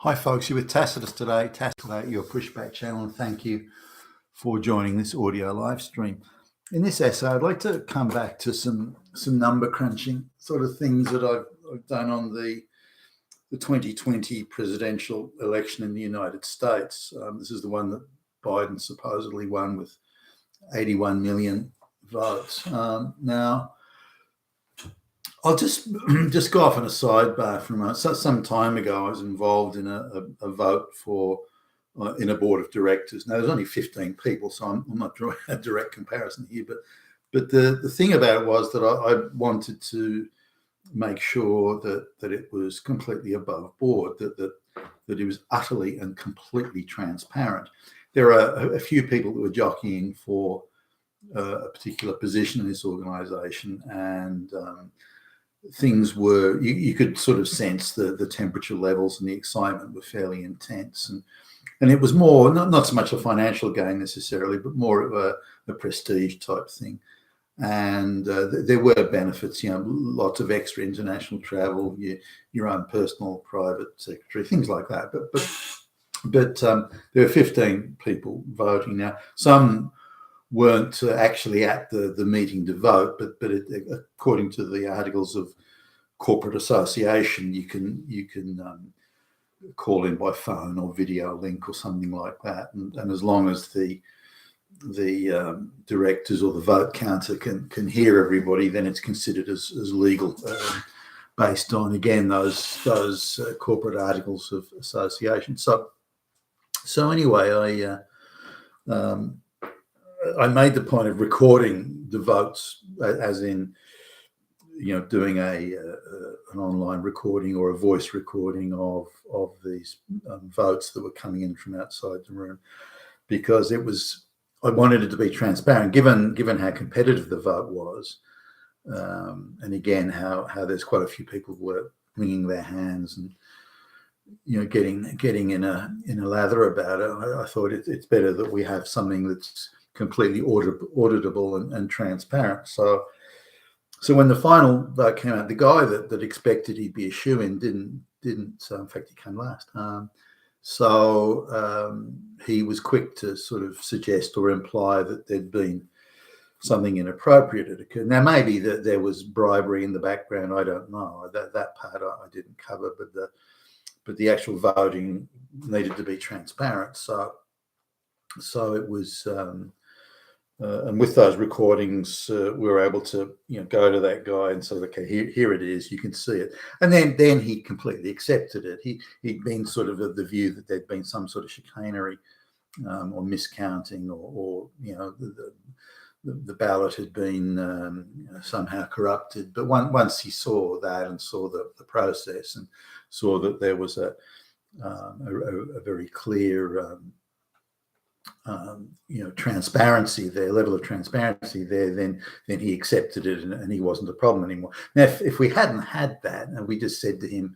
Hi folks, you're with Tacitus today. Tacitus, your pushback channel, and thank you for joining this audio live stream. In this essay, I'd like to come back to some number crunching sort of things that I've done on the 2020 presidential election in the United States. This is the one that Biden supposedly won with 81 million votes. Now, I'll just go off on a sidebar for a moment. So some time ago, I was involved in a vote for in a board of directors. Now, there's only 15 people, so I'm not drawing a direct comparison here. But the thing about it was that I wanted to make sure that it was completely above board, that it was utterly and completely transparent. There are a few people that were jockeying for a particular position in this organisation, and things were, you could sort of sense the temperature levels and the excitement were fairly intense. And it was more, not so much a financial gain necessarily, but more of a prestige type thing. And there were benefits, lots of extra international travel, your own personal private secretary, things like that. But there were 15 people voting. Now, some weren't actually at the meeting to vote, but according to the articles of corporate association, you can call in by phone or video link or something like that, and as long as the directors or the vote counter can hear everybody, then it's considered as legal, based on, again, those corporate articles of association. So anyway, I made the point of recording the votes, as in, doing an online recording or a voice recording of these votes that were coming in from outside the room, because I wanted it to be transparent, given how competitive the vote was, and again how there's quite a few people who were wringing their hands and getting in a lather about it. I thought it's better that we have something that's completely auditable and transparent. So when the final vote came out, the guy that expected he'd be a shoo-in didn't. So in fact, he came last. So he was quick to sort of suggest or imply that there'd been something inappropriate had occurred. Now, maybe that there was bribery in the background. I don't know. That part I didn't cover, but the actual voting needed to be transparent. So it was. And with those recordings, we were able to, go to that guy and say, okay, here it is. You can see it. And then he completely accepted it. He'd been sort of view that there'd been some sort of chicanery or miscounting, or the ballot had been somehow corrupted. But once he saw that and saw the process and saw that there was a very clear transparency there, level of transparency there, then he accepted it, and he wasn't a problem anymore. Now, if we hadn't had that, and we just said to him,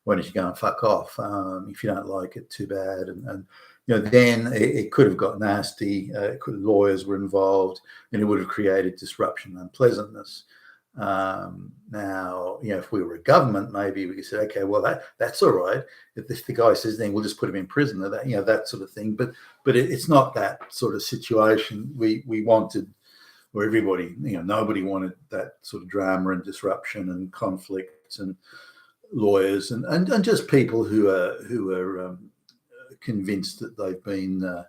why don't you go and fuck off? If you don't like it, too bad. And then it could have got nasty. Lawyers were involved, and it would have created disruption and unpleasantness. Now, if we were a government, maybe we could say, okay, well, that's all right. If the guy says, then we'll just put him in prison, or that sort of thing. But it's not that sort of situation. We wanted, where everybody, nobody wanted that sort of drama and disruption and conflicts, and lawyers and just people who are convinced that they've been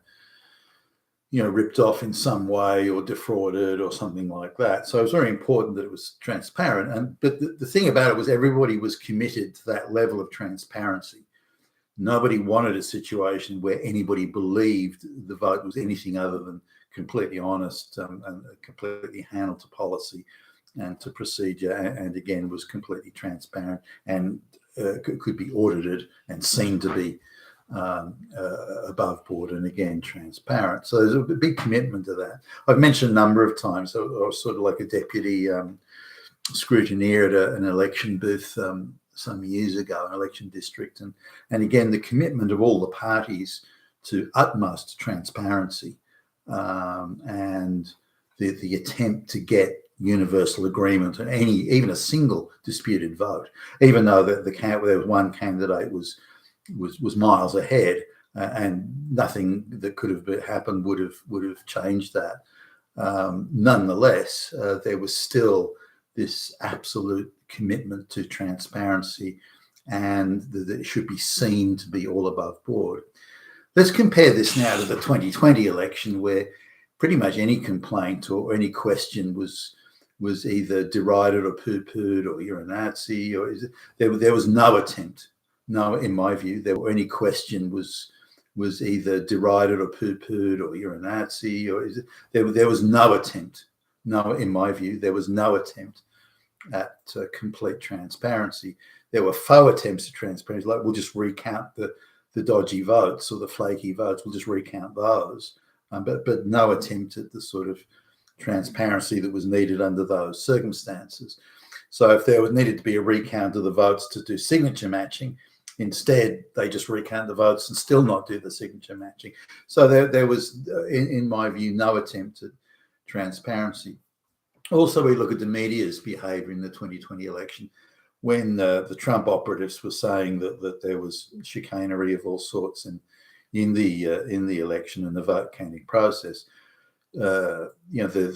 ripped off in some way or defrauded or something like that. So it was very important that it was transparent. But the thing about it was everybody was committed to that level of transparency. Nobody wanted a situation where anybody believed the vote was anything other than completely honest and completely handled to policy and to procedure, and again was completely transparent and could be audited and seen to be above board and again transparent. So there's a big commitment to that. I've mentioned a number of times, I was sort of like a deputy scrutineer at an election booth some years ago, an election district, and again the commitment of all the parties to utmost transparency, and the attempt to get universal agreement on even a single disputed vote, even though there was one candidate was was miles ahead, and nothing that could have happened would have changed that. Nonetheless, there was still this absolute commitment to transparency, and that it should be seen to be all above board. Let's compare this now to the 2020 election, where pretty much any complaint or any question was either derided or poo-pooed, or you're a Nazi, or there was no attempt. No, in my view, any question was either derided or poo-pooed, or you're a Nazi, or there was no attempt. No, in my view, there was no attempt at complete transparency. There were faux attempts at transparency, like we'll just recount the dodgy votes or the flaky votes. We'll just recount those, but no attempt at the sort of transparency that was needed under those circumstances. So if there needed to be a recount of the votes to do signature matching, instead they just recount the votes and still not do the signature matching. So there was, in my view, no attempt at transparency. Also, we look at the media's behaviour in the 2020 election, when the Trump operatives were saying that there was chicanery of all sorts in the election and the vote counting process. The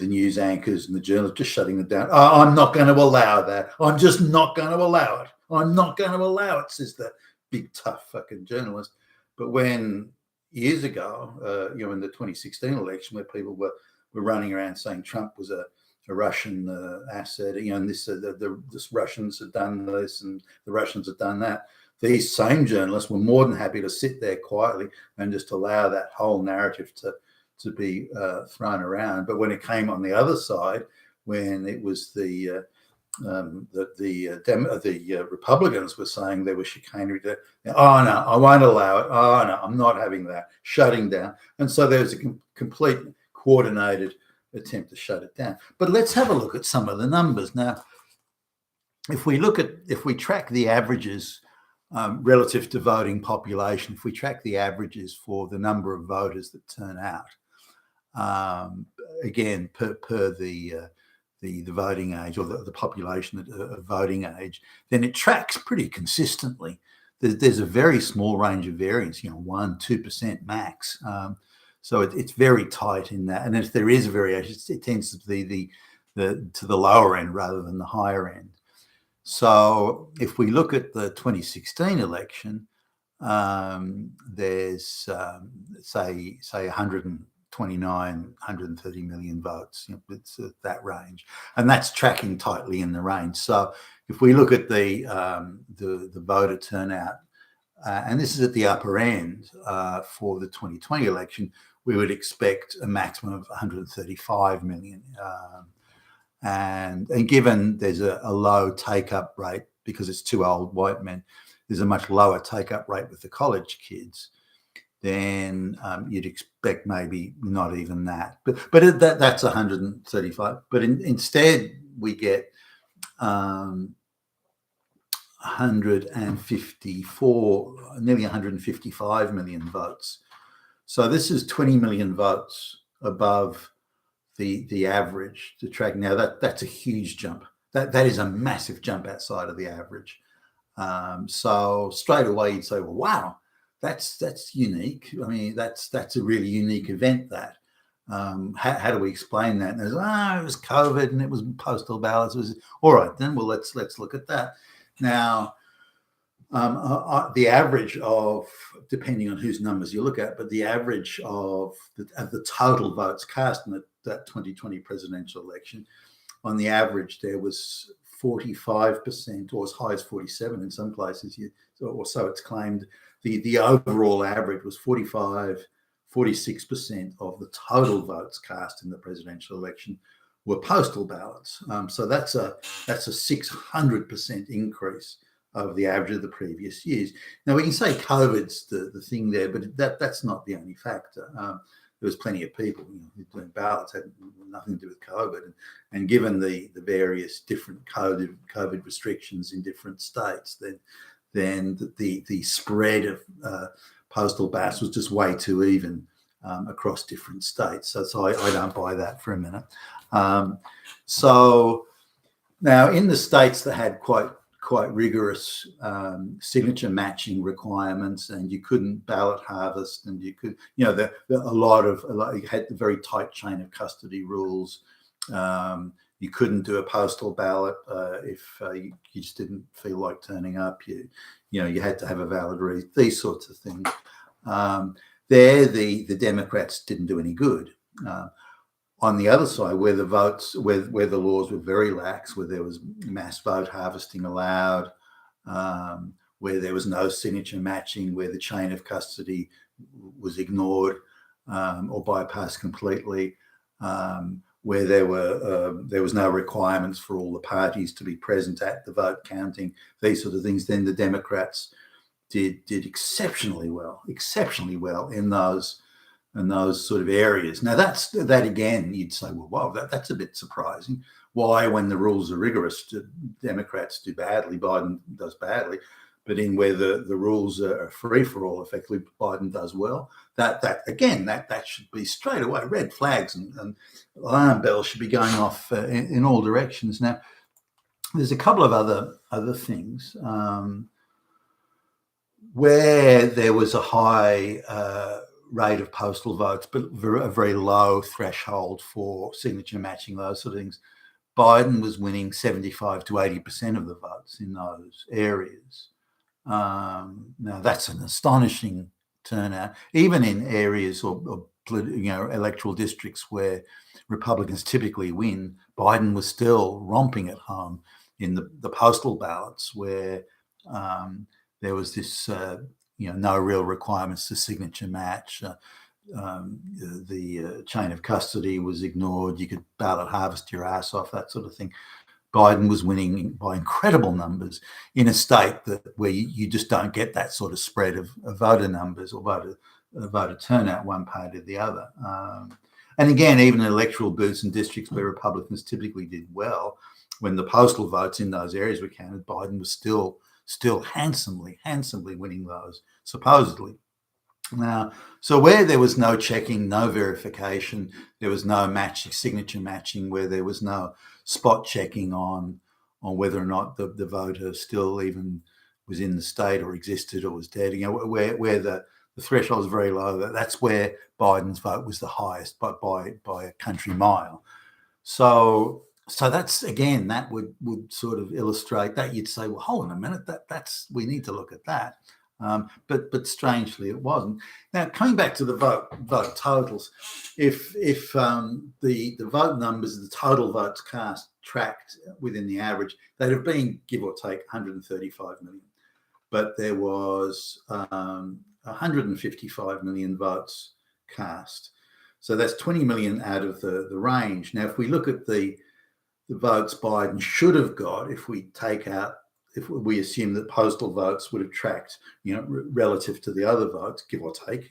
news anchors and the journalists just shutting it down. Oh, I'm not going to allow that. I'm just not going to allow it. I'm not going to allow it, says the big tough fucking journalist. But when years ago, in the 2016 election, where people were running around saying Trump was a Russian asset, and the Russians had done this and the Russians had done that, these same journalists were more than happy to sit there quietly and just allow that whole narrative to be thrown around. But when it came on the other side, when it was the Republicans were saying there was chicanery, oh no, I won't allow it. Oh no, I'm not having that. Shutting down. And so there was a complete coordinated attempt to shut it down. But let's have a look at some of the numbers now. If we track the averages relative to voting population, if we track the averages for the number of voters that turn out, again per the voting age, or the population of voting age, then it tracks pretty consistently. There's a very small range of variance, 1-2% max. So it's very tight in that, and if there is a variation, it tends to be to the lower end rather than the higher end. So if we look at the 2016 election, there's say 129, 130 million votes. It's that range, and that's tracking tightly in the range. So if we look at the voter turnout, and this is at the upper end for the 2020 election, we would expect a maximum of 135 million. And given there's a low take-up rate, because it's two old white men, there's a much lower take-up rate with the college kids, then you'd expect maybe not even that. But that's 135. But instead, we get 154, nearly 155 million votes. So this is 20 million votes above the average to track. Now that's a huge jump. That is a massive jump outside of the average. So straight away you'd say, well, wow, that's unique. I mean, that's a really unique event. That how do we explain that? And there's, it was COVID and it was postal ballots. It was all right. Then well, let's look at that. Now, the average of, depending on whose numbers you look at, but the average of the total votes cast in that 2020 presidential election, on the average there was 45%, or as high as 47 in some places, or so it's claimed. The overall average was 46% of the total votes cast in the presidential election were postal ballots. So that's a 600% increase over the average of the previous years. Now, we can say COVID's the thing there, but that's not the only factor. There was plenty of people who doing ballots had nothing to do with COVID, and given the various different COVID restrictions in different states, then the spread of postal ballots was just way too even across different states. So I don't buy that for a minute. So now in the states that had quite quite rigorous signature matching requirements, and you couldn't ballot harvest, and you could, you know, you had the very tight chain of custody rules. You couldn't do a postal ballot if you just didn't feel like turning up. You had to have a valid reason. These sorts of things. The Democrats didn't do any good. On the other side, where the laws were very lax, where there was mass vote harvesting allowed, where there was no signature matching, where the chain of custody was ignored or bypassed completely, where there was no requirements for all the parties to be present at the vote counting, these sort of things, then the Democrats did exceptionally well in those sort of areas. Now that again, you'd say, well, wow, that's a bit surprising. Why, when the rules are rigorous, do Democrats do badly, Biden does badly, but in where the rules are free for all, effectively, Biden does well. That should be straight away red flags and alarm bells should be going off in all directions. Now, there's a couple of other things where there was a high rate of postal votes, but a very low threshold for signature matching, those sort of things. Biden was winning 75 to 80% of the votes in those areas. Now that's an astonishing turnout, even in areas or electoral districts where Republicans typically win. Biden was still romping at home in the postal ballots, where there was this no real requirements to signature match. The chain of custody was ignored. You could ballot harvest your ass off, that sort of thing. Biden was winning by incredible numbers in a state where you just don't get that sort of spread of voter numbers or voter turnout one party or the other. And again, even in electoral booths and districts where Republicans typically did well, when the postal votes in those areas were counted, Biden was still handsomely winning those, supposedly. Now, so where there was no checking, no verification, there was no signature matching, where there was no spot checking on whether or not the voter still even was in the state or existed or was dead, where the threshold was very low, that's where Biden's vote was the highest by a country mile. So that's, again, that would sort of illustrate that. You'd say, well, hold on a minute, we need to look at that. But strangely, it wasn't. Now, coming back to the vote totals, if the vote numbers, the total votes cast tracked within the average, they'd have been, give or take, 135 million. But there was 155 million votes cast. So that's 20 million out of the range. Now, if we look at the votes Biden should have got, if we assume that postal votes would have tracked, relative to the other votes, give or take,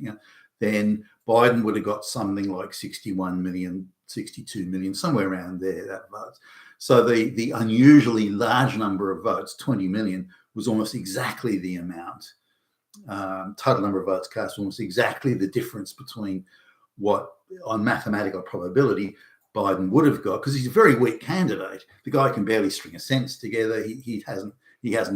then Biden would have got something like 61 million, 62 million, somewhere around there, that vote. So the unusually large number of votes, 20 million, was almost exactly the amount. Total number of votes cast, almost exactly the difference between what, on mathematical probability, Biden would have got, because he's a very weak candidate. The guy can barely string a sentence together. He hasn't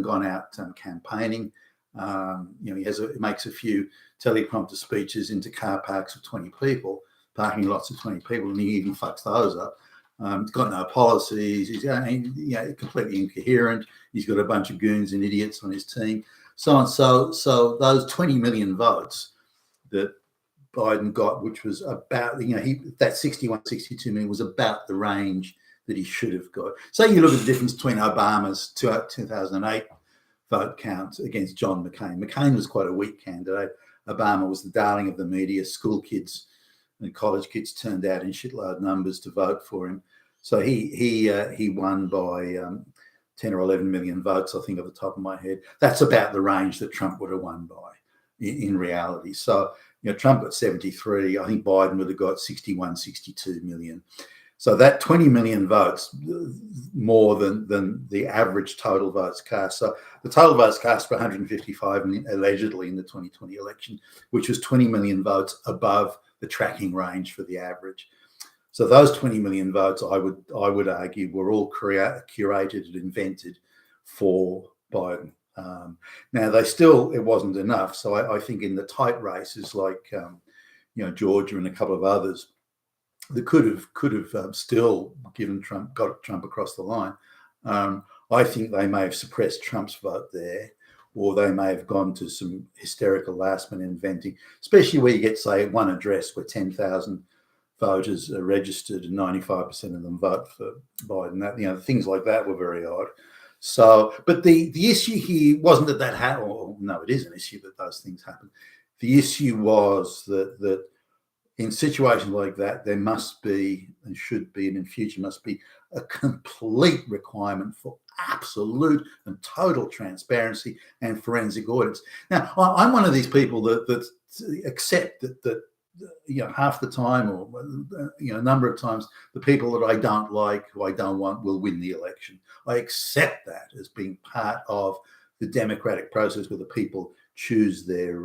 gone out campaigning. He makes a few teleprompter speeches into car parks of 20 people, parking lots of 20 people, and he even fucks those up. He's got no policies. He's completely incoherent. He's got a bunch of goons and idiots on his team. So those 20 million votes that Biden got, which was about, that 61, 62 million was about the range that he should have got. So you look at the difference between Obama's 2008 vote count against John McCain. McCain was quite a weak candidate. Obama was the darling of the media. School kids and college kids turned out in shitload numbers to vote for him. So he won by 10 or 11 million votes, I think, off the top of my head. That's about the range that Trump would have won by in reality. So, Trump got 73. I think Biden would have got 61, 62 million. So that 20 million votes, more than the average total votes cast. So the total votes cast were 155 million, allegedly, in the 2020 election, which was 20 million votes above the tracking range for the average. So those 20 million votes, I would argue, were all curated and invented for Biden. Now it wasn't enough. So I think in the tight races like Georgia and a couple of others, that could have still got Trump across the line. I think they may have suppressed Trump's vote there, or they may have gone to some hysterical last-minute inventing, especially where you get, say, one address where 10,000 voters are registered and 95% of them vote for Biden. Things like that were very odd. So, but the issue here wasn't that happened. Or, no, it is an issue that those things happen. The issue was that in situations like that, there must be and should be, and in future must be, a complete requirement for absolute and total transparency and forensic audits. Now, I'm one of these people that accept that half the time, or a number of times, the people that I don't like, who I don't want, will win the election. I accept that as being part of the democratic process where the people choose their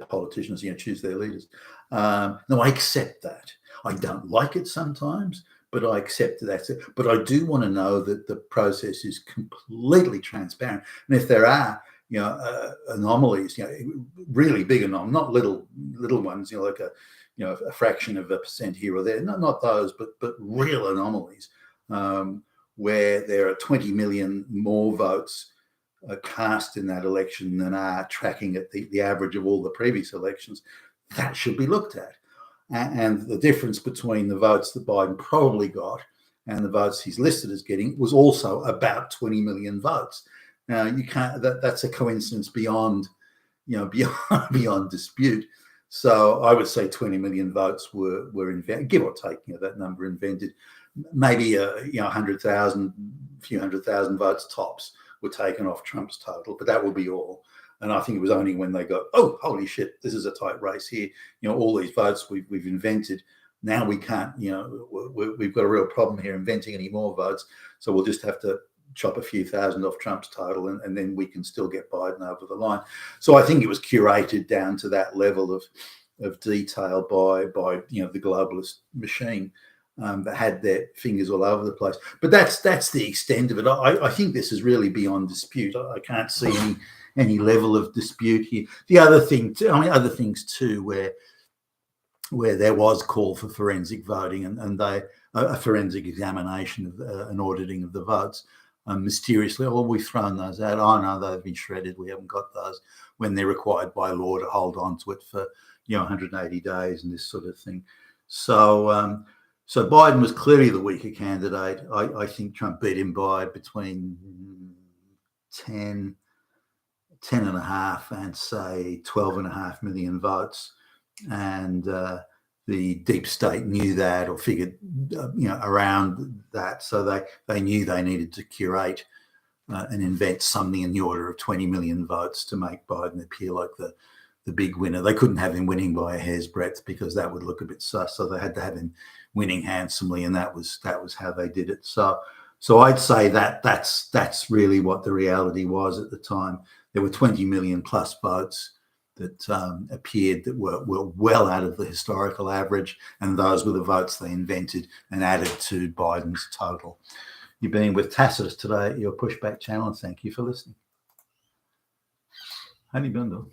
politicians, choose their leaders. No, I accept that. I don't like it sometimes, but I accept that. But I do want to know that the process is completely transparent. And if there are, anomalies, really big anomalies, not little ones, like a fraction of a percent here or there, not those, but real anomalies, where there are 20 million more votes cast in that election than are tracking at the average of all the previous elections, that should be looked at. And the difference between the votes that Biden probably got and the votes he's listed as getting was also about 20 million votes. Now, you can't. That's a coincidence beyond dispute. So I would say 20 million votes were invented, give or take. That number invented. Maybe 100,000, a few 100,000 votes tops were taken off Trump's total, but that will be all. And I think it was only when they got, oh, holy shit, this is a tight race here. All these votes we've invented. Now we can't, we've got a real problem here inventing any more votes. So we'll just have to chop a few thousand off Trump's total, and then we can still get Biden over the line. So I think it was curated down to that level of detail by the globalist machine that had their fingers all over the place. But that's the extent of it. I think this is really beyond dispute. I can't see any level of dispute here. The other thing, other things too, where there was call for forensic voting and a forensic examination of an auditing of the votes. Mysteriously, we've thrown those out. Oh no, they've been shredded. We haven't got those, when they're required by law to hold on to it for 180 days and this sort of thing. So so Biden was clearly the weaker candidate. I think Trump beat him by between 10 and a half and say 12 and a half million votes, and the deep state knew that, or figured, around that. So they knew they needed to curate and invent something in the order of 20 million votes to make Biden appear like the big winner. They couldn't have him winning by a hair's breadth because that would look a bit sus. So they had to have him winning handsomely, and that was how they did it. So I'd say that's really what the reality was at the time. There were 20 million plus votes that appeared that were well out of the historical average, and those were the votes they invented and added to Biden's total. You've been with Tacitus today at your Pushback channel, and thank you for listening. Honey Bundle.